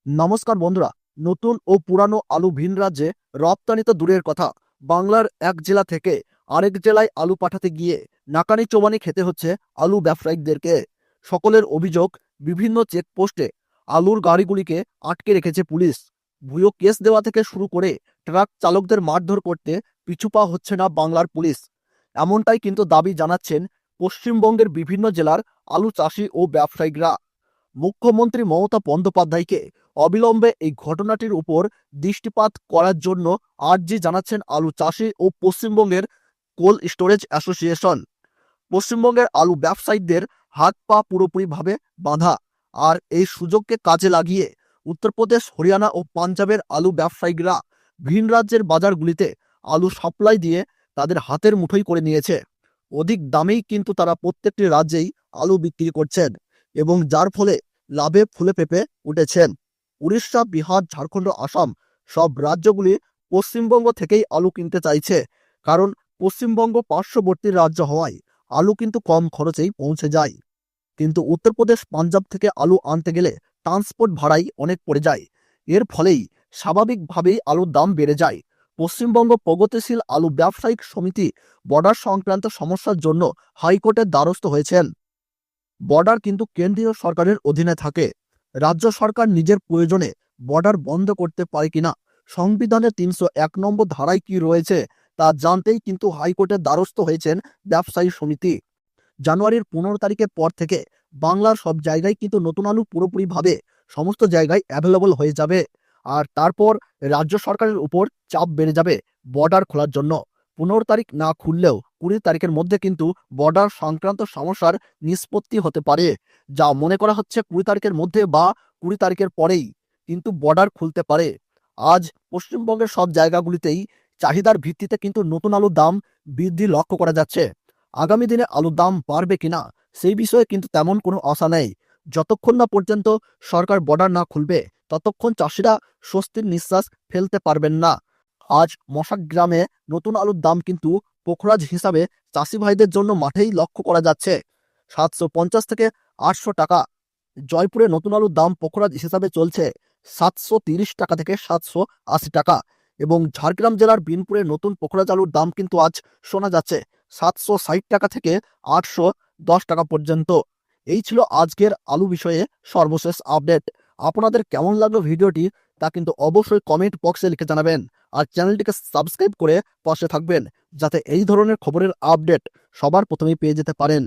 নমস্কার বন্ধুরা। নতুন ও পুরানো আলু ভিন রাজ্যে রপ্তানি তো দূরের কথা, বাংলার এক জেলা থেকে আরেক জেলায় আলু পাঠাতে গিয়ে নাকানি চোবানি খেতে হচ্ছে আলু ব্যবসায়িকদেরকে। সকলের অভিযোগ, বিভিন্ন চেকপোস্টে আলুর গাড়িগুলিকে আটকে রেখেছে পুলিশ। ভুয়ো কেস দেওয়া থেকে শুরু করে ট্রাক চালকদের মারধর করতে পিছু পা হচ্ছে না বাংলার পুলিশ। এমনটাই কিন্তু দাবি জানাচ্ছেন পশ্চিমবঙ্গের বিভিন্ন জেলার আলু চাষি ও ব্যবসায়িকরা। মুখ্যমন্ত্রী মমতা বন্দ্যোপাধ্যায়কে অবিলম্বে এই ঘটনাটির উপর দৃষ্টিপাত করার জন্য আর্জি জানাচ্ছেন আলু চাষি ও পশ্চিমবঙ্গের কোল্ড স্টোরেজ অ্যাসোসিয়েশন। পশ্চিমবঙ্গের আলু ব্যবসায়ীদের হাত পা পুরোপুরিভাবে বাঁধা, আর এই সুযোগকে কাজে লাগিয়ে উত্তরপ্রদেশ, হরিয়ানা ও পাঞ্জাবের আলু ব্যবসায়ীরা ভিন রাজ্যের বাজারগুলিতে আলু সাপ্লাই দিয়ে তাদের হাতের মুঠোই করে নিয়েছে। অধিক দামেই কিন্তু তারা প্রত্যেকটি রাজ্যেই আলু বিক্রি করছেন এবং যার ফলে লাভে ফুলে ফেঁপে উঠেছেন। উড়িষ্যা, বিহার, ঝাড়খণ্ড, আসাম সব রাজ্যগুলি পশ্চিমবঙ্গ থেকেই আলু কিনতে চাইছে, কারণ পশ্চিমবঙ্গ পার্শ্ববর্তী রাজ্য হওয়ায় আলু কিন্তু কম খরচেই পৌঁছে যায়। কিন্তু উত্তরপ্রদেশ, পাঞ্জাব থেকে আলু আনতে গেলে ট্রান্সপোর্ট ভাড়াই অনেক পড়ে যায়। এর ফলেই স্বাভাবিকভাবেই আলুর দাম বেড়ে যায়। পশ্চিমবঙ্গ প্রগতিশীল আলু ব্যবসায়িক সমিতি বর্ডার সংক্রান্ত সমস্যার জন্য হাইকোর্টের দ্বারস্থ হয়েছেন। বর্ডার কিন্তু কেন্দ্রীয় সরকারের অধীনে থাকে। রাজ্য সরকার নিজের প্রয়োজনে বর্ডার বন্ধ করতে পারে কিনা, সংবিধানের ৩০১ নম্বর ধারায় কি রয়েছে তা জানতেই কিন্তু হাইকোর্টের দ্বারস্থ হয়েছেন ব্যবসায়ী সমিতি। জানুয়ারির ১৫ তারিখের পর থেকে বাংলার সব জায়গায় কিন্তু নতুন আলু পুরোপুরিভাবে সমস্ত জায়গায় অ্যাভেলেবল হয়ে যাবে। আর তারপর রাজ্য সরকারের উপর চাপ বেড়ে যাবে বর্ডার খোলার জন্য। ১৫ তারিখ না খুললেও ২০ তারিখের মধ্যে কিন্তু বর্ডার সংক্রান্ত সমস্যার নিষ্পত্তি হতে পারে। যা মনে করা হচ্ছে ২০ তারিখের মধ্যে বা ২০ তারিখের পরেই কিন্তু বর্ডার খুলতে পারে। আজ পশ্চিমবঙ্গের সব জায়গাগুলিতেই চাহিদার ভিত্তিতে কিন্তু নতুন আলুর দাম বৃদ্ধি লক্ষ্য করা যাচ্ছে। আগামী দিনে আলুর দাম বাড়বে কিনা সেই বিষয়ে কিন্তু তেমন কোনো আশা নেই। যতক্ষণ না পর্যন্ত সরকার বর্ডার না খুলবে ততক্ষণ চাষিরা স্বস্তির নিঃশ্বাস ফেলতে পারবেন না। আজ মশাক গ্রামে নতুন আলুর দাম কিন্তু পোখরাজ হিসাবে চাষি ভাইদের জন্য মাঠেই লক্ষ্য করা যাচ্ছে ৭৫০ থেকে ৮০০ টাকা। জয়পুরে নতুন আলুর দাম পোখরাজ হিসাবে চলছে ৭৩০ টাকা থেকে ৭৮০ টাকা। এবং ঝাড়গ্রাম জেলার বিনপুরে নতুন পোখরাজ আলুর দাম কিন্তু আজ শোনা যাচ্ছে ৭৬০ টাকা থেকে ৮১০ টাকা পর্যন্ত। এই ছিল আজকের আলু বিষয়ে সর্বশেষ আপডেট। আপনাদের কেমন লাগলো ভিডিওটি তা কিন্তু অবশ্যই কমেন্ট বক্সে লিখে জানাবেন। আর চ্যানেলটিকে সাবস্ক্রাইব করে পাশে থাকবেন, যাতে এই ধরনের খবরের আপডেট সবার প্রথমেই পেয়ে যেতে পারেন।